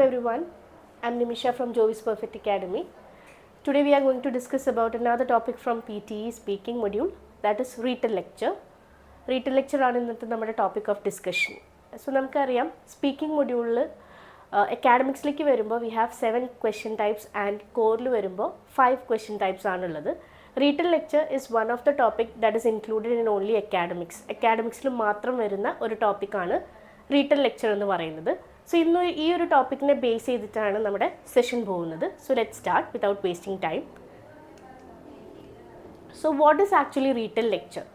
everyone, I'm Nimisha from Jovys Perfect Academy. Today we are going to discuss about another topic from PTE speaking module, that is Retell lecture. Retell lecture ആണ് ഇന്നത്തെ നമ്മുടെ topic of discussion. So നമുക്കറിയാം speaking module academicsലേക്ക് വരുമ്പോൾ we have 7 question types and core വരുമ്പോൾ 5 question types ആണുള്ളത്. Retell lecture is one of the topic that is included in only academics. Academicsൽ മാത്രം വരുന്ന ഒരു topic ആണ് Retell lecture എന്ന് പറയുന്നത്. So ഇന്ന് ഈ ഒരു ടോപ്പിക്കിനെ ബേസ് ചെയ്തിട്ടാണ് നമ്മുടെ സെഷൻ പോകുന്നത്. So let's start without wasting time. So what is actually Retell lecture?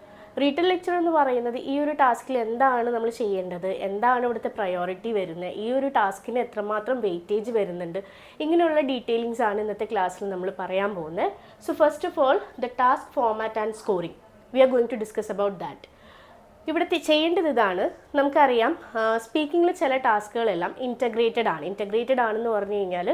Retell lecture എന്ന് പറയുന്നത് ഈ ഒരു ടാസ്കിൽ എന്താണ് നമ്മൾ ചെയ്യേണ്ടത്, എന്താണ് ഇവിടുത്തെ പ്രയോറിറ്റി വരുന്നത്, ഈ ഒരു ടാസ്കിന് എത്രമാത്രം വെയിറ്റേജ് വരുന്നുണ്ട്, ഇങ്ങനെയുള്ള ഡീറ്റെയിലിങ്സ് ആണ് ഇന്നത്തെ ക്ലാസ്സിൽ നമ്മൾ പറയാൻ പോകുന്നത്. So first of all, the task format and scoring. We are going to discuss about that. ഇവിടെ ചെയ്യേണ്ടത് ഇതാണ്. നമുക്കറിയാം സ്പീക്കിങ്ങിൽ ചില ടാസ്കുകളെല്ലാം ഇൻറ്റഗ്രേറ്റഡ് ആണെന്ന് പറഞ്ഞു കഴിഞ്ഞാൽ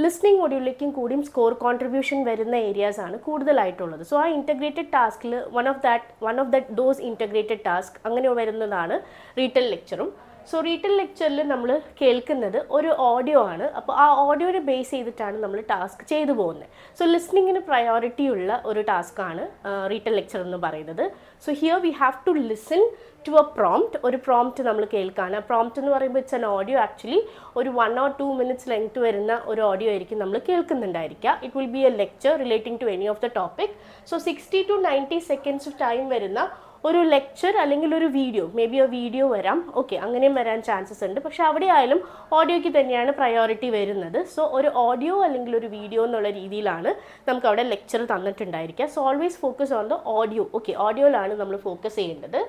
ലിസ്ണിംഗ് മൊഡ്യൂളിലേക്കും കൂടിയും സ്കോർ കോൺട്രിബ്യൂഷൻ വരുന്ന ഏരിയാസ് ആണ് കൂടുതലായിട്ടുള്ളത്. സോ ആ ഇൻറ്റഗ്രേറ്റഡ് ടാസ്കിൽ one of those integrated task അങ്ങനെ വരുന്നതാണ് റീറ്റെൽ ലെക്ചറും. സോ റീറ്റെൽ ലെക്ചറിൽ നമ്മൾ കേൾക്കുന്നത് ഒരു ഓഡിയോ ആണ്. അപ്പോൾ ആ ഓഡിയോനെ ബേസ് ചെയ്തിട്ടാണ് നമ്മൾ ടാസ്ക് ചെയ്തു പോകുന്നത്. സോ ലിസ്ണിങ്ങിന് പ്രയോറിറ്റി ഉള്ള ഒരു ടാസ്ക്കാണ് റീറ്റെൽ ലെക്ചർ എന്ന് പറയുന്നത്. So here we have to listen to a prompt. ഒരു പ്രോംപ്റ്റ് നമ്മൾ കേൾക്കാണ്. പ്രോംപ്റ്റ് എന്ന് പറയുമ്പോൾ ഇറ്റ്സ് എൻ ഓഡിയോ. ആക്ച്വലി ഒരു 1 or 2 minutes ലെങ്ത് വരുന്ന ഒരു ഓഡിയോ ആയിരിക്കും നമ്മൾ കേൾക്കുന്നുണ്ടായിരിക്കുക. It will be a lecture relating to any of the topic. So 60 to 90 seconds time വരുന്ന ഒരു ലെക്ചർ അല്ലെങ്കിൽ ഒരു വീഡിയോ, മേ ബി ഒരു വീഡിയോ വരാം, ഓക്കെ, അങ്ങനെയും വരാൻ ചാൻസസ് ഉണ്ട്. പക്ഷെ അവിടെ ആയാലും ഓഡിയോയ്ക്ക് തന്നെയാണ് പ്രയോറിറ്റി വരുന്നത്. സോ ഒരു ഓഡിയോ അല്ലെങ്കിൽ ഒരു വീഡിയോ എന്നുള്ള രീതിയിലാണ് നമുക്ക് അവിടെ ലെക്ചർ തന്നിട്ടുണ്ടായിരിക്കുക. So always focus on the audio. Okay, ഓഡിയോയിലാണ് നമ്മൾ ഫോക്കസ് ചെയ്യേണ്ടത്.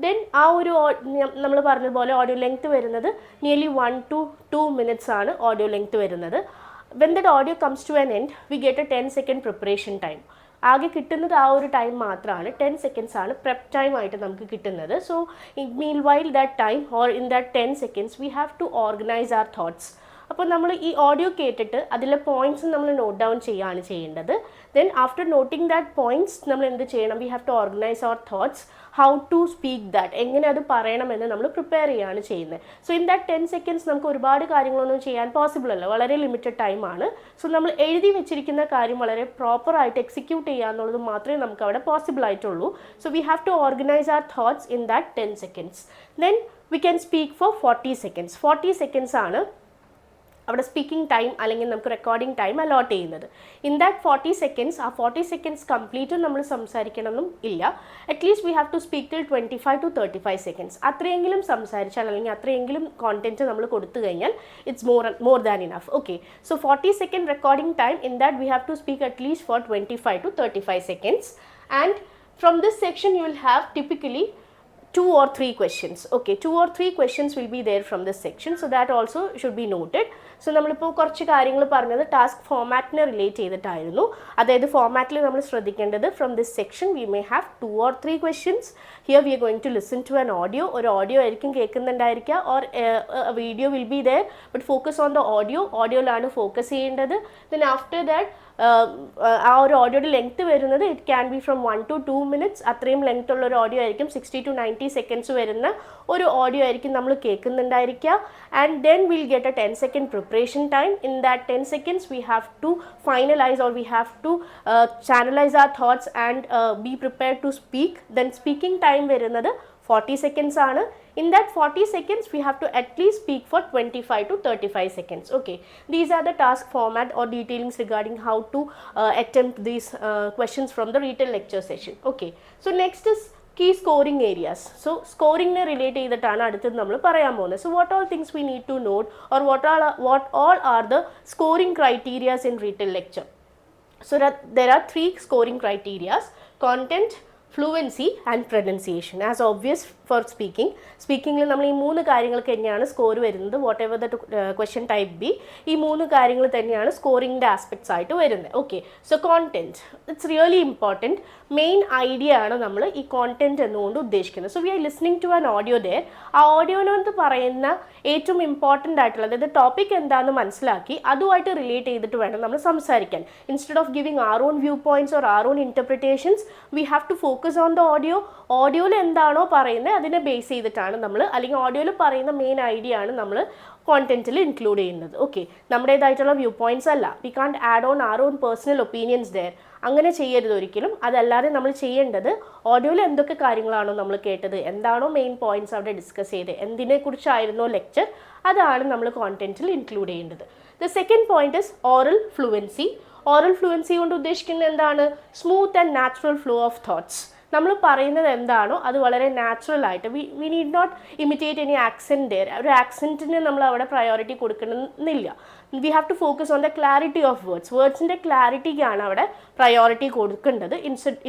ദെൻ ആ ഒരു നമ്മൾ പറഞ്ഞതുപോലെ ഓഡിയോ ലെങ്ത് വരുന്നത് നിയർലി 1 to 2 minutes ആണ് ഓഡിയോ ലെങ്ത് വരുന്നത്. When that audio comes to an end we get a 10 second preparation time. ആകെ കിട്ടുന്നത് ആ ഒരു ടൈം മാത്രമാണ്. 10 seconds ആണ് പ്രെപ്പ് ടൈം ആയിട്ട് നമുക്ക് കിട്ടുന്നത്. So meanwhile that time or in that 10 seconds we have to organise our thoughts. അപ്പോൾ നമ്മൾ ഈ ഓഡിയോ കേട്ടിട്ട് അതിലെ പോയിൻറ്റ്സ് നമ്മൾ നോട്ട് ഡൗൺ ചെയ്യുകയാണ് ചെയ്യേണ്ടത്. Then after noting that points നമ്മൾ എന്ത് ചെയ്യണം? We have to organise our thoughts, how to speak that, എങ്ങനെ അത് പറയണമെന്ന് നമ്മൾ പ്രിപ്പയർ ചെയ്യുകയാണ് ചെയ്യുന്നത്. സോ ഇൻ ദാറ്റ് 10 seconds നമുക്ക് ഒരുപാട് കാര്യങ്ങളൊന്നും ചെയ്യാൻ പോസിബിൾ അല്ല, വളരെ ലിമിറ്റഡ് ടൈമാണ്. സോ നമ്മൾ എഴുതി വെച്ചിരിക്കുന്ന കാര്യം വളരെ പ്രോപ്പറായിട്ട് എക്സിക്യൂട്ട് ചെയ്യുക എന്നുള്ളത് മാത്രമേ നമുക്ക് അവിടെ പോസിബിൾ ആയിട്ടുള്ളൂ. So we have to organise our thoughts in that 10 seconds. Then we can speak for 40 seconds. 40 seconds ആണ് അവിടെ സ്പീക്കിംഗ് ടൈം അല്ലെങ്കിൽ നമുക്ക് റെക്കോർഡിംഗ് ടൈം അലോട്ട് ചെയ്യുന്നത്. ഇൻ ദാറ്റ് 40 seconds, ആ 40 seconds കംപ്ലീറ്റും നമ്മൾ സംസാരിക്കണമെന്നും ഇല്ല. At least we have to speak till 25 to 35 seconds. അത്രയെങ്കിലും സംസാരിച്ചാൽ അല്ലെങ്കിൽ അത്രയെങ്കിലും കോണ്ടന്റ് നമ്മൾ കൊടുത്തു കഴിഞ്ഞാൽ it's more than enough. Okay, so 40 second recording time, in that we have to speak at least for 25 to 35 seconds. And from this section you will have typically 2 or 3 questions. Okay, 2 or 3 questions will be there from this section. So that also should be noted. So നമ്മളിപ്പോൾ കുറച്ച് കാര്യങ്ങൾ പറഞ്ഞത് task ഫോമാറ്റിനെ relate ചെയ്തിട്ടായിരുന്നു. അതായത് ഫോമാറ്റിൽ നമ്മൾ ശ്രദ്ധിക്കേണ്ടത് from this section we may have 2 or 3 questions. Here we are going to listen to an audio. ഒരു audio ആയിരിക്കും കേൾക്കുന്നുണ്ടായിരിക്കുക, or video will be there, but focus on the audio. ഓഡിയോയിലാണ് ഫോക്കസ് ചെയ്യേണ്ടത്. Then after that ആ ഒരു ഓഡിയോയുടെ length വരുന്നത് it can be from 1 to 2 minutes. അത്രയും ലെങ്ത് ഉള്ള ഒരു ഓഡിയോ ആയിരിക്കും. 60 to 90 seconds വരുന്ന ഒരു ഓഡിയോ ആയിരിക്കും നമ്മൾ കേൾക്കുന്നുണ്ടായിരിക്കുക. And then will get a 10 second preparation time. In that 10 seconds we have to finalize or we have to channelize our thoughts and be prepared to speak. Then speaking time വരുന്നത് 40 seconds ആണ്. In that 40 seconds, we have to at least speak for 25 to 35 seconds. Okay, these are the task format or detailings regarding how to attempt these questions from the Retell lecture session. Okay, so next is key scoring areas. So scoring ne relate ചെയ്തിട്ടാണ് അടുത്തത് നമ്മൾ പറയാൻ പോകുന്നത്. So what all things we need to note, or what all are the scoring criteria in Retell lecture? So that there are 3 scoring criteria: content, fluency and pronunciation. As obvious for സ്പീക്കിങ്ങിൽ നമ്മൾ ഈ 3 കാര്യങ്ങൾക്ക് തന്നെയാണ് score വരുന്നത്. Whatever the question type be, ഈ 3 കാര്യങ്ങൾ തന്നെയാണ് സ്കോറിങ്ങിൻ്റെ aspects ആയിട്ട് വരുന്നത്. Okay, so content it's really important. Main idea ആണ് നമ്മൾ ഈ കോണ്ടന്റ് എന്നുകൊണ്ട് ഉദ്ദേശിക്കുന്നത്. So we are listening to an audio there. ആ ഓഡിയോനോട് പറയുന്ന ഏറ്റവും ഇമ്പോർട്ടൻ്റ് ആയിട്ടുള്ള, അതായത് ടോപ്പിക് എന്താണെന്ന് മനസ്സിലാക്കി അതുമായിട്ട് റിലേറ്റ് ചെയ്തിട്ട് വേണം നമ്മൾ സംസാരിക്കാൻ. Instead of giving our own view points or our own interpretations, we have to focus on the audio. ഓഡിയോയിൽ എന്താണോ പറയുന്നത് അതിനെ ബേസ് ചെയ്തിട്ടാണ് നമ്മൾ, അല്ലെങ്കിൽ ഓഡിയോയിൽ പറയുന്ന മെയിൻ ഐഡിയ ആണ് നമ്മൾ കോണ്ടന്റിൽ ഇൻക്ലൂഡ് ചെയ്യുന്നത്. ഓക്കെ, നമ്മുടേതായിട്ടുള്ള വ്യൂ പോയിന്റ്സ് അല്ല. We can't add on our own personal opinions there. അങ്ങനെ ചെയ്യരുത് ഒരിക്കലും. അതല്ലാതെ നമ്മൾ ചെയ്യേണ്ടത് ഓഡിയോയിൽ എന്തൊക്കെ കാര്യങ്ങളാണോ നമ്മൾ കേട്ടത്, എന്താണോ മെയിൻ പോയിന്റ്സ് അവിടെ ഡിസ്കസ് ചെയ്തത്, എന്തിനെക്കുറിച്ചായിരുന്നോ ലെക്ചർ, അതാണ് നമ്മൾ കോണ്ടന്റിൽ ഇൻക്ലൂഡ് ചെയ്യേണ്ടത്. The second point is oral fluency. Oral fluency കൊണ്ട് ഉദ്ദേശിക്കുന്നത് എന്താണ്? Smooth and natural flow of thoughts. നമ്മൾ പറയുന്നത് എന്താണോ അത് വളരെ നാച്ചുറൽ ആയിട്ട്, we need not imitate any accent there. ഒരു ആക്സെൻറ്റിന് നമ്മൾ അവിടെ പ്രയോറിറ്റി കൊടുക്കണമെന്നില്ല. We have to focus on the clarity of words. വേർഡ്സിൻ്റെ ക്ലാരിറ്റിക്കാണ് അവിടെ പ്രയോറിറ്റി കൊടുക്കേണ്ടത്,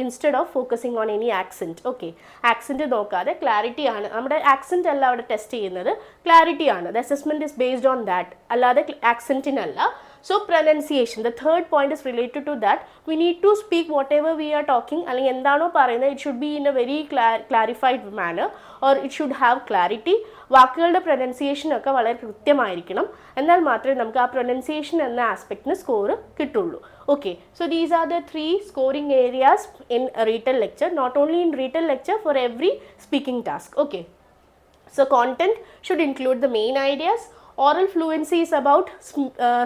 instead of focusing on any accent. Okay, accent നോക്കാതെ ക്ലാരിറ്റിയാണ് നമ്മുടെ ആക്സെൻറ്റ് അല്ല അവിടെ ടെസ്റ്റ് ചെയ്യുന്നത്, ക്ലാരിറ്റിയാണ്. The assessment is based on that, അല്ലാതെ ആക്സെൻറ്റിനല്ല. So pronunciation, the third point is related to that. We need to speak whatever we are talking, അല്ലെങ്കിൽ എന്താണോ പറയുന്നത്, it should be in a very clarified manner or it should have clarity. വാക്കുകളുടെ pronunciation ഒക്കെ വളരെ കൃത്യമായിരിക്കണം, എന്നാൽ മാത്രമേ നമുക്ക് ആ പ്രൊനൗൺസിയേഷൻ എന്ന ആസ്പെക്റ്റിന് സ്കോർ കിട്ടുള്ളൂ. Okay, so these are the 3 scoring areas in a retell lecture, not only in retell lecture, for every speaking task. Okay, so content should include the main ideas. Oral fluency is about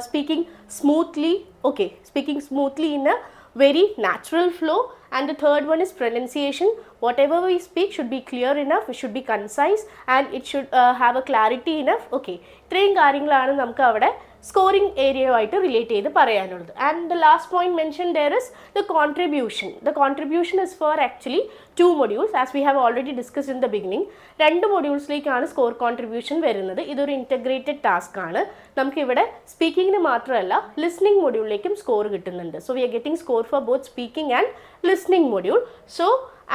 speaking smoothly, okay, speaking smoothly in a very natural flow. And the third one is pronunciation. Whatever we speak should be clear enough, it should be concise, and it should have a clarity enough. Okay, ഇത്രയും കാര്യങ്ങളാണ് നമുക്ക് അവിടെ scoring ഏരിയയുമായിട്ട് relate ചെയ്ത് പറയാനുള്ളത്. And the last point mention there is the contribution. The contribution is for actually 2 modules as we have already discussed in the beginning. 2 modules-ലേക്കാണ് score contribution വരുന്നത്. ഇതൊരു integrated task ആണ്. നമുക്കിവിടെ സ്പീക്കിങ്ങിന് മാത്രമല്ല ലിസ്ണിംഗ് മൊഡ്യൂളിലേക്കും സ്കോർ കിട്ടുന്നുണ്ട്. So we are getting score for both speaking and listening module. So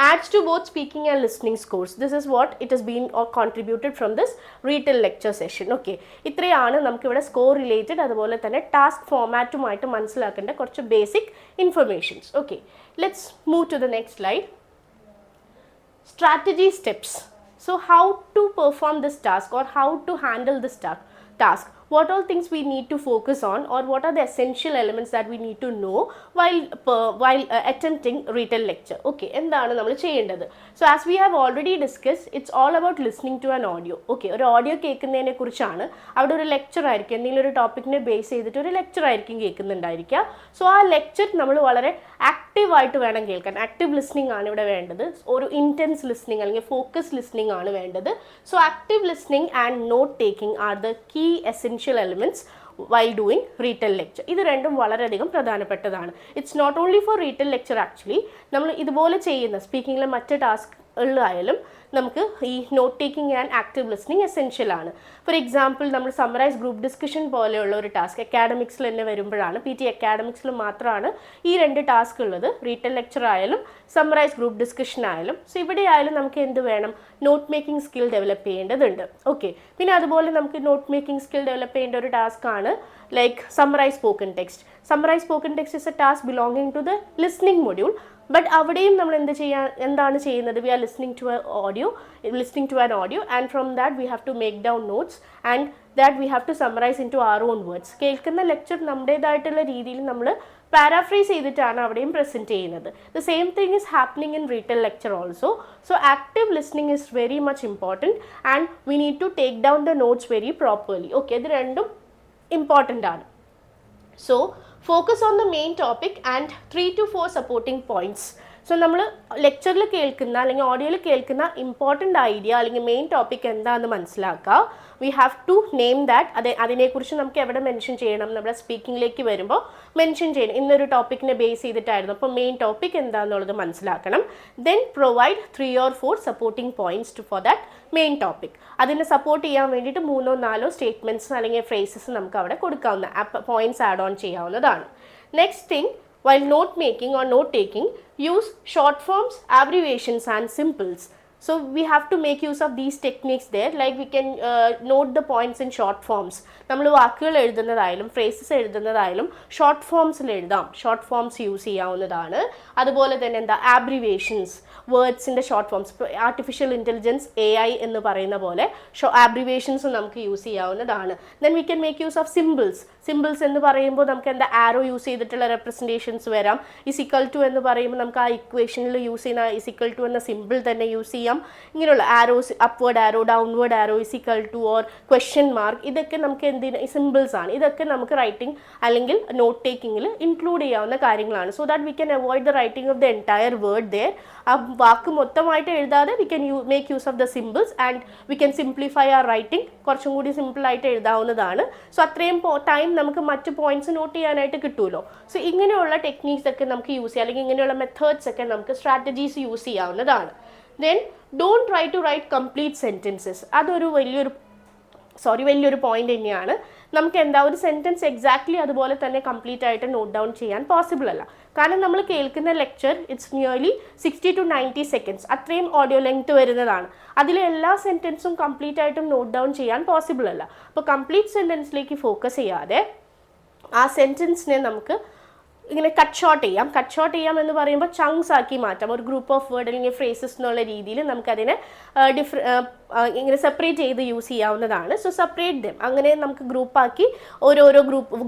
adds to both speaking and listening scores. This is what it has been or contributed from this retell lecture session. Okay, ഇത്രയാണ് നമുക്ക് ഇവിടെ score related അതുപോലെ തന്നെ task ഫോമാറ്റുമായിട്ട് മനസ്സിലാക്കേണ്ട കുറച്ച് basic informations. Okay, let's move to the next slide. Strategy steps. So how to perform this task or how to handle this task. What all things we need to focus on, or what are the essential elements that we need to know while attempting retell lecture. Okay, എന്താണ് നമ്മൾ ചെയ്യേണ്ടത്? So as we have already discussed, it's all about listening to an audio. Okay, ഒരു audio കേൾക്കുന്നതിനെ കുറിച്ചാണ്. അവിടെ ഒരു lecture ആയിരിക്കും, എന്തെങ്കിലും ഒരു ടോപ്പിക്കിനെ ബേസ് ചെയ്തിട്ട് ഒരു ലെക്ചർ ആയിരിക്കും കേൾക്കുന്നുണ്ടായിരിക്കുക. സോ ആ ലെക്ചർ നമ്മൾ വളരെ ആക്റ്റീവായിട്ട് വേണം കേൾക്കാൻ. ആക്റ്റീവ് ലിസ്ണിംഗ് ആണ് ഇവിടെ വേണ്ടത്. ഒരു ഇൻറ്റൻസ് ലിസ്ണിംഗ് അല്ലെങ്കിൽ ഫോക്കസ് ലിസ്ണിംഗ് ആണ് വേണ്ടത്. So active listening and note taking are the key essential elements while doing retell lecture. ഇത് രണ്ടും വളരെയധികം പ്രധാനപ്പെട്ടതാണ്. It's not only for retell lecture actually. നമ്മൾ ഇതുപോലെ ചെയ്യുന്ന സ്പീക്കിങ്ങിലെ മറ്റ് ടാസ്കുകളിലായാലും നമുക്ക് ഈ note taking and active listening essential ആണ്. ഫോർ എക്സാമ്പിൾ നമ്മൾ സമ്മറൈസ് ഗ്രൂപ്പ് ഡിസ്കഷൻ പോലെയുള്ള ഒരു ടാസ്ക് അക്കാഡമിക്സിൽ തന്നെ വരുമ്പോഴാണ്, PTE അക്കാഡമിക്സിൽ മാത്രമാണ് ഈ 2 ടാസ്ക് ഉള്ളത്. റീറ്റെൽ ലെക്ചർ ആയാലും സമ്മറൈസ് ഗ്രൂപ്പ് ഡിസ്കഷൻ ആയാലും. സോ ഇവിടെ ആയാലും നമുക്ക് എന്ത് വേണം? നോട്ട് മേക്കിംഗ് സ്കിൽ ഡെവലപ്പ് ചെയ്യേണ്ടതുണ്ട്. ഓക്കെ, പിന്നെ അതുപോലെ നമുക്ക് നോട്ട് മേക്കിംഗ് സ്കിൽ ഡെവലപ്പ് ചെയ്യേണ്ട ഒരു ടാസ്ക് ആണ് like summarise spoken text. Summarise spoken text is a task belonging to the listening module. But അവിടെയും നമ്മൾ എന്താണ് ചെയ്യുന്നത്? We are listening to an audio and from that we have to make down notes and that we have to summarise into our own words. കേൾക്കുന്ന lecture നമ്മുടേതായിട്ടുള്ള രീതിയിൽ നമ്മൾ paraphrase ചെയ്തിട്ടാണ് അവിടെയും പ്രസൻറ്റ് ചെയ്യുന്നത്. The same thing is happening in retell lecture also. So active listening is very much important and we need to take down the notes very properly. Okay, ഇത് രണ്ടും important ആണ്. So focus on the main topic and 3 to 4 supporting points. So നമ്മൾ ലെക്ചറിൽ കേൾക്കുന്ന അല്ലെങ്കിൽ ഓഡിയോയിൽ കേൾക്കുന്ന important idea അല്ലെങ്കിൽ മെയിൻ ടോപ്പിക് എന്താണെന്ന് മനസ്സിലാക്കുക. We have to name that. അതിനെക്കുറിച്ച് നമുക്ക് എവിടെ മെൻഷൻ ചെയ്യണം? നമ്മുടെ സ്പീക്കിങ്ങിലേക്ക് വരുമ്പോൾ മെൻഷൻ ചെയ്യണം. ഇന്നൊരു ടോപ്പിക്കിനെ ബേസ് ചെയ്തിട്ടായിരുന്നു, അപ്പോൾ മെയിൻ ടോപ്പിക് എന്താണെന്നുള്ളത് മനസ്സിലാക്കണം. Then provide 3 or 4 supporting points for that main topic. അതിനെ സപ്പോർട്ട് ചെയ്യാൻ വേണ്ടിയിട്ട് 3 or 4 സ്റ്റേറ്റ്മെൻറ്റ്സ് അല്ലെങ്കിൽ ഫ്രേസസ് നമുക്ക് അവിടെ കൊടുക്കാവുന്ന പോയിന്റ്സ് ആഡ് ഓൺ ചെയ്യാവുന്നതാണ്. Next thing, while note making or note taking, use short forms, abbreviations and simples. So we have to make use of these techniques there, like we can note the points in short forms. നമ്മൾ വാക്കുകൾ എഴുതുന്നതായാലും phrases എഴുതുന്നതായാലും short ഫോംസിൽ എഴുതാം. Short forms use ചെയ്യാവുന്നതാണ്. അതുപോലെ തന്നെ എന്താ abbreviations, വേർഡ്സിൻ്റെ short forms. Artificial intelligence AI എന്ന് പറയുന്ന പോലെ ആബ്രിവേഷൻസ് നമുക്ക് യൂസ് ചെയ്യാവുന്നതാണ്. Then we can make use of symbols. Symbols എന്ന് പറയുമ്പോൾ നമുക്ക് എന്താ ആരോ യൂസ് ചെയ്തിട്ടുള്ള റെപ്രസെൻറ്റേഷൻസ് വരാം. ഇസിക്കൽ ടു എന്ന് പറയുമ്പോൾ നമുക്ക് ആ ഇക്വേഷനിൽ യൂസ് ചെയ്യുന്ന ഇസിക്കൽ ടു എന്ന സിമ്പിൾ തന്നെ യൂസ് ചെയ്യാം. ചെയ്യാം, ഇങ്ങനെയുള്ള arrows, upward arrow, downward arrow, is equal to or question mark, ഇതൊക്കെ നമുക്ക് എന്തിന് സിമ്പിൾസ് ആണ്. ഇതൊക്കെ നമുക്ക് റൈറ്റിംഗ് അല്ലെങ്കിൽ നോട്ട് ടേക്കിങ്ങിൽ ഇൻക്ലൂഡ് ചെയ്യാവുന്ന കാര്യങ്ങളാണ്. So that we can avoid the writing of the entire word there. ആ വാക്ക് മൊത്തമായിട്ട് എഴുതാതെ we can make use of the symbols and we can simplify our writing. കുറച്ചും കൂടി സിമ്പിളായിട്ട് എഴുതാവുന്നതാണ്. സോ അത്രയും ടൈം നമുക്ക് മറ്റ് പോയിന്റ്സ് നോട്ട് ചെയ്യാനായിട്ട് കിട്ടുമല്ലോ. സോ ഇങ്ങനെയുള്ള ടെക്നീക്സ് ഒക്കെ നമുക്ക് യൂസ് ചെയ്യാം, അല്ലെങ്കിൽ ഇങ്ങനെയുള്ള മെത്തേഡ്സ് ഒക്കെ നമുക്ക് സ്ട്രാറ്റജീസ് യൂസ് ചെയ്യാവുന്നതാണ്. Then don't try to write complete sentences. അതൊരു വലിയൊരു പോയിന്റ് തന്നെയാണ്. നമുക്ക് എന്താ ഒരു സെൻറ്റൻസ് എക്സാക്ട്ലി അതുപോലെ തന്നെ കംപ്ലീറ്റ് ആയിട്ട് നോട്ട് ഡൗൺ ചെയ്യാൻ പോസിബിൾ അല്ല. കാരണം നമ്മൾ കേൾക്കുന്ന lecture it's nearly 60 to 90 seconds, അത്രയും ഓഡിയോ ലെങ്ത് വരുന്നതാണ്. അതിലെ എല്ലാ സെൻറ്റൻസും കംപ്ലീറ്റ് ആയിട്ടും നോട്ട് ഡൗൺ ചെയ്യാൻ പോസിബിൾ അല്ല. അപ്പോൾ കംപ്ലീറ്റ് സെൻറ്റൻസിലേക്ക് ഫോക്കസ് ചെയ്യാതെ ആ സെൻറ്റൻസിനെ നമുക്ക് ഇങ്ങനെ കട്ട് ഷോർട്ട് ചെയ്യാം എന്ന് പറയുമ്പോൾ ചങ്ക്സ് ആക്കി മാറ്റാം. ഒരു ഗ്രൂപ്പ് ഓഫ് വേർഡ് അല്ലെങ്കിൽ ഫ്രേസസ് എന്നുള്ള രീതിയിൽ നമുക്കതിനെ ഇങ്ങനെ സെപ്പറേറ്റ് ചെയ്ത് യൂസ് ചെയ്യാവുന്നതാണ്. സോ സെപ്പറേറ്റ് ദം, അങ്ങനെ നമുക്ക് ഗ്രൂപ്പാക്കി ഓരോരോ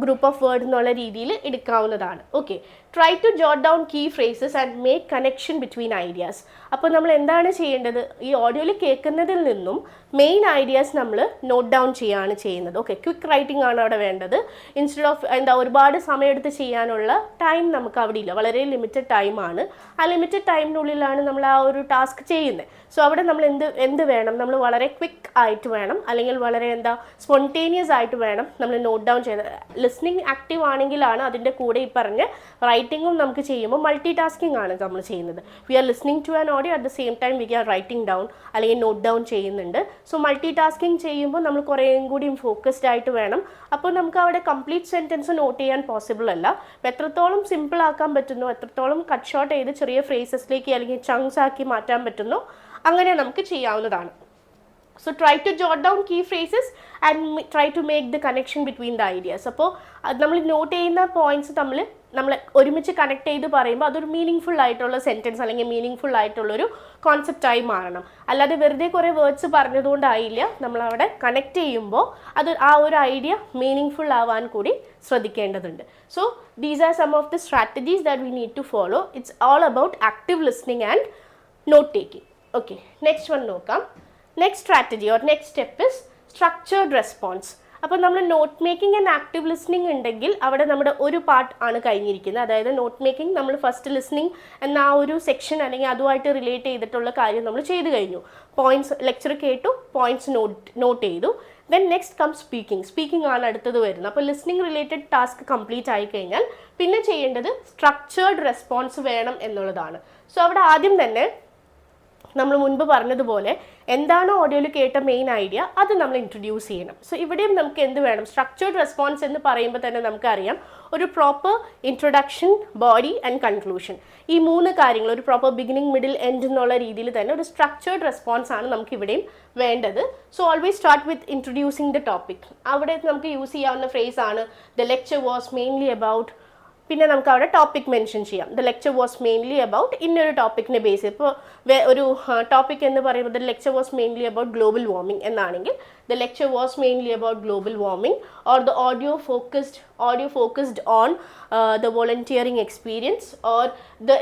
ഗ്രൂപ്പ് ഓഫ് വേർഡ് എന്നുള്ള രീതിയിൽ എടുക്കാവുന്നതാണ്. Okay, try to jot down key phrases and make connection between ideas. അപ്പോൾ നമ്മൾ എന്താണ് ചെയ്യേണ്ടത്, ഈ ഓഡിയോയിൽ കേൾക്കുന്നതിൽ നിന്നും മെയിൻ ഐഡിയാസ് നമ്മൾ നോട്ട് ഡൗൺ ചെയ്യുകയാണ് ചെയ്യുന്നത്. ഓക്കെ, ക്വിക്ക് റൈറ്റിംഗ് ആണ് അവിടെ വേണ്ടത്. ഇൻസ്റ്റെഡ് ഓഫ് ഒരുപാട് സമയമെടുത്ത് ചെയ്യാനുള്ള ടൈം നമുക്ക് അവിടെ ഇല്ല, വളരെ ലിമിറ്റഡ് ടൈമാണ്. ആ ലിമിറ്റഡ് ടൈമിനുള്ളിലാണ് നമ്മൾ ആ ഒരു ടാസ്ക് ചെയ്യുന്നത്. സോ അവിടെ നമ്മൾ എന്ത് വേണം, നമ്മൾ വളരെ ക്വിക്ക് ആയിട്ട് വേണം, അല്ലെങ്കിൽ വളരെ സ്പോണ്ടേനിയസ് ആയിട്ട് വേണം നമ്മൾ നോട്ട് ഡൗൺ ചെയ്യുന്നത്. ലിസ്ണിംഗ് ആക്റ്റീവ് ആണെങ്കിലാണ് അതിൻ്റെ കൂടെ ഈ പറഞ്ഞ റൈറ്റിങ്ങും നമുക്ക് ചെയ്യുമ്പോൾ മൾട്ടി ടാസ്കിംഗ് ആണ് നമ്മൾ ചെയ്യുന്നത്. We are listening to an audio, at the same time we are writing down അല്ലെങ്കിൽ നോട്ട് ഡൗൺ ചെയ്യുന്നുണ്ട്. സോ മൾട്ടി ടാസ്കിംഗ് ചെയ്യുമ്പോൾ നമ്മൾ കുറേയും കൂടിയും ഫോക്കസ്ഡ് ആയിട്ട് വേണം. അപ്പോൾ നമുക്ക് അവിടെ കംപ്ലീറ്റ് സെൻറ്റൻസ് നോട്ട് ചെയ്യാൻ പോസിബിൾ അല്ല. അപ്പോൾ എത്രത്തോളം സിമ്പിൾ ആക്കാൻ പറ്റുന്നോ, എത്രത്തോളം കട്ട് ഷോർട്ട് ചെയ്ത് ചെറിയ ഫ്രേസസിലേക്ക് അല്ലെങ്കിൽ ചങ്ക്സ് ആക്കി മാറ്റാൻ പറ്റുന്നോ അങ്ങനെ നമുക്ക് ചെയ്യാവുന്നതാണ്. So try to jot down key phrases and try to make the connection between the ideas. അപ്പോൾ നമ്മൾ നോട്ട് ചെയ്യുന്ന പോയിന്റ്സ് നമ്മൾ ഒരുമിച്ച് കണക്ട് ചെയ്ത് പറയുമ്പോൾ അതൊരു മീനിങ് ഫുൾ ആയിട്ടുള്ള സെൻറ്റൻസ് അല്ലെങ്കിൽ മീനിങ് ഫുൾ ആയിട്ടുള്ളൊരു കോൺസെപ്റ്റായി മാറണം. അല്ലാതെ വെറുതെ കുറേ വേർഡ്സ് പറഞ്ഞതുകൊണ്ടായില്ല, നമ്മളവിടെ കണക്ട് ചെയ്യുമ്പോൾ അത് ആ ഒരു ഐഡിയ മീനിങ് ഫുൾ ആവാൻ കൂടി ശ്രദ്ധിക്കേണ്ടതുണ്ട്. So these are some of the strategies that we need to follow. It's all about active listening and note taking. Okay, next one നോക്കാം. Next strategy or next step is structured response. അപ്പോൾ നമ്മൾ note making and active listening ഉണ്ടെങ്കിൽ അവിടെ നമ്മുടെ ഒരു part ആണ് കഴിഞ്ഞിരിക്കുന്നത്. അതായത് നോട്ട് മേക്കിംഗ് നമ്മൾ ഫസ്റ്റ് ലിസ്ണിംഗ് എന്ന ആ ഒരു സെക്ഷൻ അല്ലെങ്കിൽ അതുമായിട്ട് റിലേറ്റ് ചെയ്തിട്ടുള്ള കാര്യം നമ്മൾ ചെയ്തു കഴിഞ്ഞു. പോയിന്റ്സ് ലെക്ചർ കേട്ടു, പോയിന്റ്സ് നോട്ട് ചെയ്തു. ദെൻ നെക്സ്റ്റ് കം സ്പീക്കിംഗ് ആണ് അടുത്തത് വരുന്നത്. അപ്പോൾ ലിസ്ണിംഗ് റിലേറ്റഡ് ടാസ്ക് കംപ്ലീറ്റ് ആയി കഴിഞ്ഞാൽ പിന്നെ ചെയ്യേണ്ടത് സ്ട്രക്ചേർഡ് റെസ്പോൺസ് വേണം എന്നുള്ളതാണ്. സോ അവിടെ ആദ്യം തന്നെ നമ്മൾ മുൻപ് പറഞ്ഞതുപോലെ എന്താണോ ഓഡിയോയിൽ കേട്ട മെയിൻ ഐഡിയ അത് നമ്മൾ ഇൻട്രൊഡ്യൂസ് ചെയ്യണം. സോ ഇവിടെയും നമുക്ക് എന്ത് വേണം, സ്ട്രക്ചേർഡ് റെസ്പോൺസ് എന്ന് പറയുമ്പോൾ തന്നെ നമുക്കറിയാം ഒരു proper introduction, body and conclusion, ഈ മൂന്ന് കാര്യങ്ങൾ ഒരു പ്രോപ്പർ ബിഗിനിങ്, മിഡിൽ, എൻഡ് എന്നുള്ള രീതിയിൽ തന്നെ ഒരു സ്ട്രക്ചേർഡ് റെസ്പോൺസ് ആണ് നമുക്ക് ഇവിടെയും വേണ്ടത്. So always start with introducing the topic. അവിടെ നമുക്ക് യൂസ് ചെയ്യാവുന്ന ഫ്രേസ് ആണ് the lecture was mainly about. പിന്നെ നമുക്ക് അവിടെ ടോപ്പിക് മെൻഷൻ ചെയ്യാം. The lecture was mainly about ഇന്നൊരു ടോപ്പിക്കിനെ ബേസ് ചെയ്ത്. ഇപ്പോൾ ഒരു ടോപ്പിക് എന്ന് പറയുമ്പോൾ the lecture was mainly about global warming എന്നാണെങ്കിൽ the lecture was mainly about global warming, or the audio focused on the volunteering experience, or the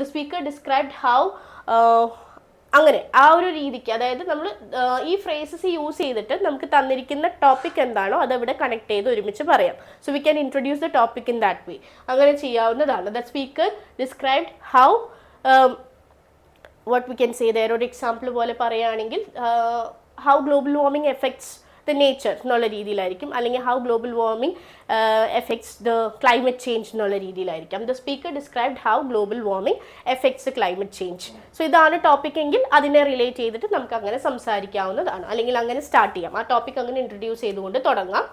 speaker described how, അങ്ങനെ ആ ഒരു രീതിക്ക്. അതായത് നമ്മൾ ഈ ഫ്രേസസ് യൂസ് ചെയ്തിട്ട് നമുക്ക് തന്നിരിക്കുന്ന ടോപ്പിക് എന്താണോ അതവിടെ കണക്ട് ചെയ്ത് ഒരുമിച്ച് പറയാം. So we can introduce the topic in that way. അങ്ങനെ ചെയ്യാവുന്നതാണ്. The speaker described how, what we can say there, ഒരു എക്സാമ്പിൾ പോലെ പറയുകയാണെങ്കിൽ how global warming effects the nature എന്നുള്ള രീതിയിലായിരിക്കും, അല്ലെങ്കിൽ how global warming effects the climate change എന്നുള്ള രീതിയിലായിരിക്കാം. The speaker described how global warming effects the climate change. So ഇതാണ് topic എങ്കിൽ അതിനെ റിലേറ്റ് ചെയ്തിട്ട് നമുക്ക് അങ്ങനെ സംസാരിക്കാവുന്നതാണ്, അല്ലെങ്കിൽ അങ്ങനെ സ്റ്റാർട്ട് ചെയ്യാം. ആ ടോപ്പിക് അങ്ങനെ ഇൻട്രൊഡ്യൂസ് ചെയ്തുകൊണ്ട് തുടങ്ങാം.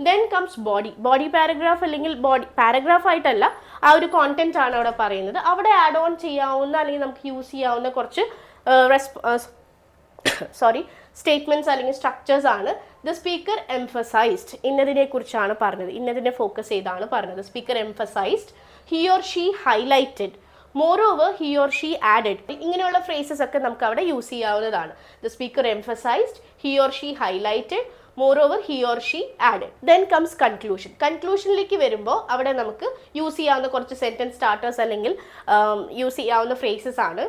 ദെൻ കംസ് ബോഡി പാരഗ്രാഫ്, അല്ലെങ്കിൽ പാരഗ്രാഫ് ആയിട്ടല്ല, ആ ഒരു കോണ്ടന്റ് ആണ് അവിടെ പറയുന്നത്. അവിടെ ആഡ് ഓൺ ചെയ്യാവുന്ന അല്ലെങ്കിൽ നമുക്ക് യൂസ് ചെയ്യാവുന്ന കുറച്ച് സ്റ്റേറ്റ്മെൻറ്റ്സ് അല്ലെങ്കിൽ സ്ട്രക്ചേഴ്സ് ആണ്. ദ സ്പീക്കർ എംഫസൈസ്ഡ്, ഇന്നതിനെ കുറിച്ചാണ് പറഞ്ഞത്, ഇന്നതിനെ ഫോക്കസ് ചെയ്താണ് പറഞ്ഞത്. Speaker emphasized, he or she highlighted, moreover he or she added. ഇങ്ങനെയുള്ള ഫ്രേസസ് ഒക്കെ നമുക്ക് അവിടെ യൂസ് ചെയ്യാവുന്നതാണ്. The speaker emphasized, he or she highlighted, moreover he or she added. Then comes conclusion. കൺക്ലൂഷനിലേക്ക് വരുമ്പോൾ അവിടെ നമുക്ക് യൂസ് ചെയ്യാവുന്ന കുറച്ച് സെൻറ്റൻസ് സ്റ്റാർട്ടേഴ്സ് അല്ലെങ്കിൽ യൂസ് ചെയ്യാവുന്ന ഫ്രേസസ് ആണ്.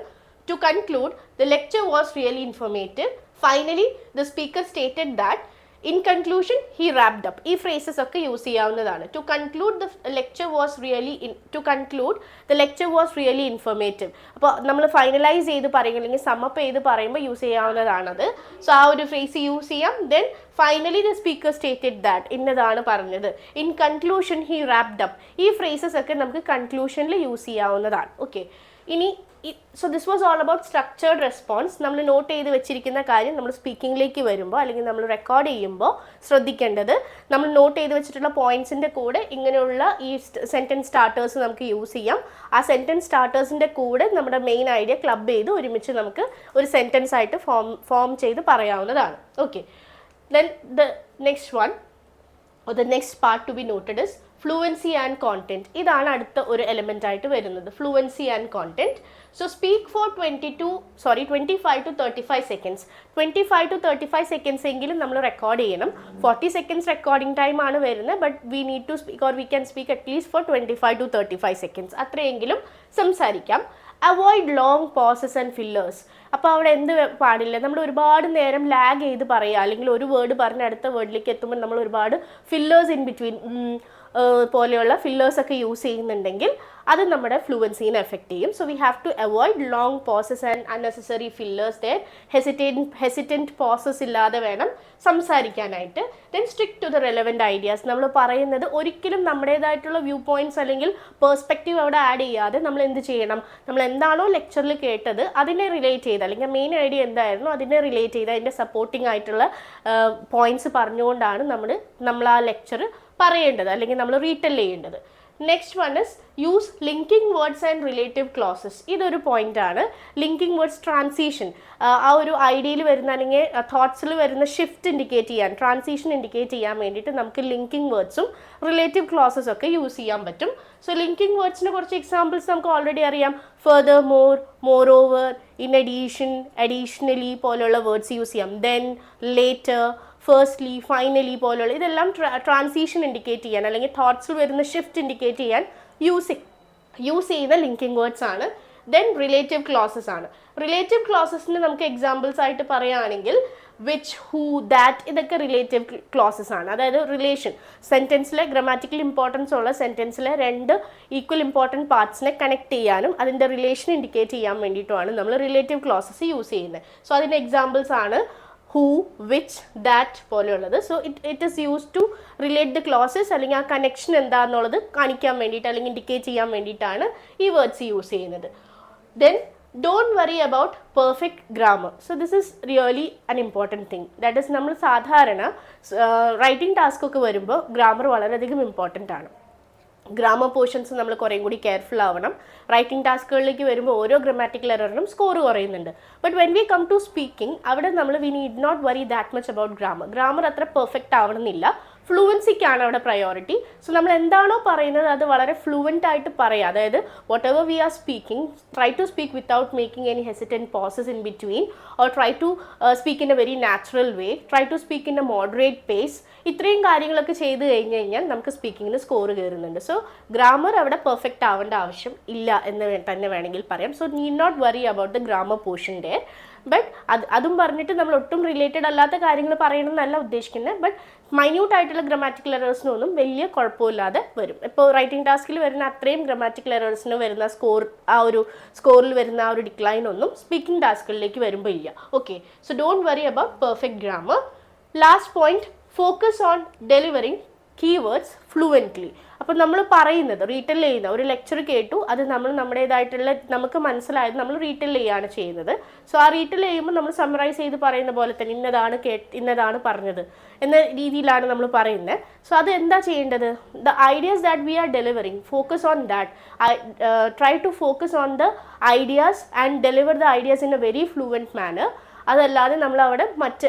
To conclude, the lecture was really informative. Finally, the speaker stated that in conclusion, he wrapped up. ഈ phrases ഒക്കെ യൂസ് ചെയ്യാവുന്നതാണ്. To conclude, the lecture was really informative. അപ്പോൾ നമ്മൾ ഫൈനലൈസ് ചെയ്ത് പറയുക അല്ലെങ്കിൽ സമ്മപ്പ് ചെയ്ത് പറയുമ്പോൾ യൂസ് ചെയ്യാവുന്നതാണത്. സോ ആ ഒരു ഫ്രേസ് യൂസ് ചെയ്യാം. Then finally the speaker stated that ഇന്നതാണ് പറഞ്ഞത്. In conclusion he wrapped up. ഈ ഫ്രേസസ് ഒക്കെ നമുക്ക് കൺക്ലൂഷനിൽ യൂസ് ചെയ്യാവുന്നതാണ്. ഓക്കെ, ഇനി so this was all about structured response. നമ്മൾ നോട്ട് ചെയ്ത് വെച്ചിരിക്കുന്ന കാര്യം നമ്മൾ സ്പീക്കിങ്ങിലേക്ക് വരുമ്പോൾ അല്ലെങ്കിൽ നമ്മൾ റെക്കോർഡ് ചെയ്യുമ്പോൾ ശ്രദ്ധിക്കേണ്ടത്, നമ്മൾ നോട്ട് ചെയ്ത് വെച്ചിട്ടുള്ള പോയിന്റ്സിൻ്റെ കൂടെ ഇങ്ങനെയുള്ള ഈ സെൻറ്റൻസ് സ്റ്റാർട്ടേഴ്സ് നമുക്ക് യൂസ് ചെയ്യാം. ആ സെൻറ്റൻസ് സ്റ്റാർട്ടേഴ്സിൻ്റെ കൂടെ നമ്മുടെ മെയിൻ ഐഡിയ ക്ലബ് ചെയ്ത് ഒരുമിച്ച് നമുക്ക് ഒരു സെൻറ്റൻസ് ആയിട്ട് ഫോം ചെയ്ത് പറയാവുന്നതാണ്. Okay, then the next one or the next part to be noted is fluency and content. ഇതാണ് അടുത്ത ഒരു എലമെൻ്റ് ആയിട്ട് വരുന്നത്, fluency and content. So speak for 25 to 35 seconds. 25 to 35 seconds എങ്കിലും നമ്മൾ റെക്കോർഡ് ചെയ്യണം. 40 seconds റെക്കോർഡിംഗ് ടൈം ആണ് വരുന്നത്, but we need to speak or we can speak at least for 25 to 35 seconds. അത്രയെങ്കിലും സംസാരിക്കാം. Avoid long pauses and fillers. അപ്പോൾ അവിടെ എന്ത് പാടില്ല, നമ്മൾ ഒരുപാട് നേരം ലാഗ് ചെയ്ത് പറയുക, അല്ലെങ്കിൽ ഒരു വേർഡ് പറഞ്ഞ് അടുത്ത വേർഡിലേക്ക് എത്തുമ്പോൾ നമ്മൾ ഒരുപാട് ഫില്ലേഴ്സ് ഇൻ ബിറ്റ്വീൻ പോലെയുള്ള ഫില്ലേഴ്സ് ഒക്കെ യൂസ് ചെയ്യുന്നുണ്ടെങ്കിൽ അത് നമ്മുടെ ഫ്ലുവൻസീനെ എഫക്റ്റ് ചെയ്യും. So we have to avoid long pauses and unnecessary fillers. Then hesitant pauses ഇല്ലാതെ വേണം സംസാരിക്കാനായിട്ട്. Then strict to the relevant ideas. നമ്മൾ പറയുന്നത് ഒരിക്കലും നമ്മുടേതായിട്ടുള്ള വ്യൂ പോയിൻറ്റ്സ് അല്ലെങ്കിൽ പേഴ്സ്പെക്റ്റീവ് അവിടെ ആഡ് ചെയ്യാതെ നമ്മൾ എന്ത് ചെയ്യണം, നമ്മൾ എന്താണോ ലെക്ചറിൽ കേട്ടത് അതിനെ റിലേറ്റ് ചെയ്ത്, അല്ലെങ്കിൽ മെയിൻ ഐഡിയ എന്തായിരുന്നു അതിനെ റിലേറ്റ് ചെയ്ത് അതിൻ്റെ സപ്പോർട്ടിംഗ് ആയിട്ടുള്ള പോയിൻറ്റ്സ് പറഞ്ഞുകൊണ്ടാണ് നമ്മൾ ആ ലെക്ചർ പറയേണ്ടത് അല്ലെങ്കിൽ നമ്മൾ റീടെൽ ചെയ്യേണ്ടത്. Next one is use linking words and relative clauses. ഇതൊരു പോയിൻ്റാണ്. ലിങ്കിങ് വേർഡ്സ്, ട്രാൻസിഷൻ, ആ ഒരു ഐഡിയയിൽ വരുന്ന അല്ലെങ്കിൽ തോട്ട്സിൽ വരുന്ന ഷിഫ്റ്റ് ഇൻഡിക്കേറ്റ് ചെയ്യാൻ, ട്രാൻസിഷൻ ഇൻഡിക്കേറ്റ് ചെയ്യാൻ വേണ്ടിയിട്ട് നമുക്ക് ലിങ്കിങ് വേർഡ്സും റിലേറ്റീവ് ക്ലോസസ് ഒക്കെ യൂസ് ചെയ്യാൻ പറ്റും. സോ ലിങ്കിങ് വേർഡ്സിന് കുറച്ച് എക്സാമ്പിൾസ് നമുക്ക് ഓൾറെഡി അറിയാം. Furthermore, moreover, in addition, additionally പോലുള്ള വേർഡ്സ് യൂസ് ചെയ്യാം. ദെൻ, ലേറ്റർ, ഫേസ്റ്റ്ലി, ഫൈനലി പോലുള്ള ഇതെല്ലാം ട്രാൻസിഷൻ ഇൻഡിക്കേറ്റ് ചെയ്യാൻ അല്ലെങ്കിൽ തോട്ട്സിൽ വരുന്ന ഷിഫ്റ്റ് ഇൻഡിക്കേറ്റ് ചെയ്യാൻ യൂസ് ചെയ്യുന്ന ലിങ്കിങ് വേർഡ്സ് ആണ്. ദെൻ റിലേറ്റീവ് ക്ലോസസ് ആണ്. റിലേറ്റീവ് ക്ലോസസിന് നമുക്ക് എക്സാമ്പിൾസ് ആയിട്ട് പറയുകയാണെങ്കിൽ വിച്ച്, ഹൂ, ദാറ്റ്, ഇതൊക്കെ റിലേറ്റീവ് ക്ലോസസ് ആണ്. അതായത് റിലേഷൻ, സെൻറ്റൻസിലെ ഗ്രാമാറ്റിക്കൽ ഇമ്പോർട്ടൻസ് ഉള്ള സെൻറ്റൻസിലെ രണ്ട് ഈക്വൽ ഇമ്പോർട്ടൻറ്റ് പാർട്സിനെ കണക്ട് ചെയ്യാനും അതിൻ്റെ റിലേഷൻ ഇൻഡിക്കേറ്റ് ചെയ്യാൻ വേണ്ടിയിട്ടുമാണ് നമ്മൾ റിലേറ്റീവ് ക്ലോസസ് യൂസ് ചെയ്യുന്നത്. സോ അതിൻ്റെ എക്സാമ്പിൾസ് ആണ് who, which, that പോലെയുള്ളത്. So it is use to relate the clauses, അല്ലെങ്കിൽ ആ കണക്ഷൻ എന്താണെന്നുള്ളത് കാണിക്കാൻ വേണ്ടിയിട്ട് അല്ലെങ്കിൽ ഇൻഡിക്കേറ്റ് ചെയ്യാൻ വേണ്ടിയിട്ടാണ് ഈ വേർഡ്സ് യൂസ് ചെയ്യുന്നത്. Then don't worry about perfect grammar. So this is really അൻ ഇമ്പോർട്ടൻറ്റ് തിങ്. ദാറ്റ് ഈസ് നമ്മൾ സാധാരണ റൈറ്റിംഗ് ടാസ്ക് ഒക്കെ വരുമ്പോൾ ഗ്രാമർ വളരെയധികം ഇമ്പോർട്ടൻ്റ് ആണ്. ഗ്രാമർ പോർഷൻസ് നമ്മൾ കുറേയും കൂടി കെയർഫുൾ ആവണം. റൈറ്റിംഗ് ടാസ്കുകളിലേക്ക് വരുമ്പോൾ ഓരോ ഗ്രാമാറ്റിക്കൽ എററിനും സ്കോർ കുറയുന്നുണ്ട്. But when we come to speaking, അവിടെ നമ്മൾ we need not worry that much about grammar. Grammar അത്ര പെർഫെക്റ്റ് ആവണമെന്നില്ല, ഫ്ലുവൻസിക്കാണ് അവിടെ പ്രയോറിറ്റി. സോ നമ്മൾ എന്താണോ പറയുന്നത് അത് വളരെ ഫ്ലുവൻ്റ് ആയിട്ട് പറയുക. അതായത് whatever we are speaking, try to speak without making any hesitant pauses in between, or try to speak in a very natural way, try to speak in a moderate pace. ഇത്രയും കാര്യങ്ങളൊക്കെ ചെയ്ത് കഴിഞ്ഞാൽ നമുക്ക് സ്പീക്കിങ്ങിന് score കയറുന്നുണ്ട്. So grammar അവിടെ perfect ആവേണ്ട ആവശ്യം ഇല്ല എന്ന് തന്നെ വേണമെങ്കിൽ പറയാം. So need not worry about the grammar portion there. But അതും പറഞ്ഞിട്ട് നമ്മൾ ഒട്ടും റിലേറ്റഡ് അല്ലാത്ത കാര്യങ്ങൾ പറയണമെന്നല്ല ഉദ്ദേശിക്കുന്നത്. ബട്ട് മൈന്യൂട്ട് ആയിട്ടുള്ള ഗ്രാമാറ്റിക്കൽ എറേഴ്സിനൊന്നും വലിയ കുഴപ്പമില്ലാതെ വരും. ഇപ്പോൾ റൈറ്റിംഗ് ടാസ്കിൽ വരുന്ന അത്രയും ഗ്രാമാറ്റിക്കൽ എറേഴ്സിന് വരുന്ന സ്കോറിൽ വരുന്ന ആ ഒരു ഡിക്ലൈൻ ഒന്നും സ്പീക്കിംഗ് ടാസ്കുകളിലേക്ക് വരുമ്പോൾ ഇല്ല. Okay, so don't worry about perfect grammar. Last point, focus on delivering keywords fluently. അപ്പോൾ നമ്മൾ പറയുന്നത് റീടെൽ ചെയ്യുന്ന ഒരു ലെക്ചർ കേട്ടു, അത് നമ്മൾ നമ്മുടേതായിട്ടുള്ള നമുക്ക് മനസ്സിലായത് നമ്മൾ റീടെൽ ചെയ്യുകയാണ് ചെയ്യുന്നത്. സോ ആ റീടെൽ ചെയ്യുമ്പോൾ നമ്മൾ സമ്മറൈസ് ചെയ്ത് പറയുന്ന പോലെ തന്നെ ഇന്നതാണ് പറഞ്ഞത് എന്ന രീതിയിലാണ് നമ്മൾ പറയുന്നത്. സോ അത് എന്താ ചെയ്യേണ്ടത്, the ideas that we are delivering, focus on that, try to focus on the ideas and deliver the ideas in a very fluent manner. അതല്ലാതെ നമ്മളവിടെ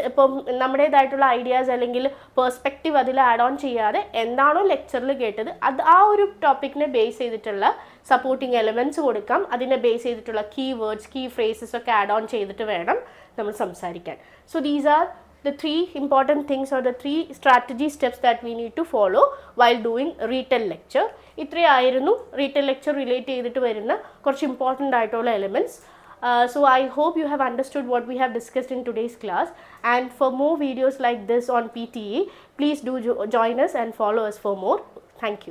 ഇപ്പം നമ്മുടേതായിട്ടുള്ള ഐഡിയാസ് അല്ലെങ്കിൽ പേഴ്സ്പെക്റ്റീവ് അതിൽ ആഡ് ഓൺ ചെയ്യാതെ എന്താണോ ലെക്ചറിൽ കേട്ടത് ആ ഒരു ടോപ്പിക്കിനെ ബേസ് ചെയ്തിട്ടുള്ള സപ്പോർട്ടിങ് എലമെൻറ്റ്സ് കൊടുക്കാം. അതിനെ ബേസ് ചെയ്തിട്ടുള്ള കീ വേർഡ്സ്, കീ ഫ്രേസസ് ഒക്കെ ആഡ് ഓൺ ചെയ്തിട്ട് വേണം നമ്മൾ സംസാരിക്കാൻ. So these R the 3 important things or the 3 strategy steps that we need to follow while doing retell lecture. ഇത്രയായിരുന്നു റീടെൽ ലെക്ചർ റിലേറ്റ് ചെയ്തിട്ട് വരുന്ന കുറച്ച് ഇമ്പോർട്ടൻ്റ് ആയിട്ടുള്ള elements. So I hope you have understood what we have discussed in today's class, and for more videos like this on PTE, please do join us and follow us for more. Thank you.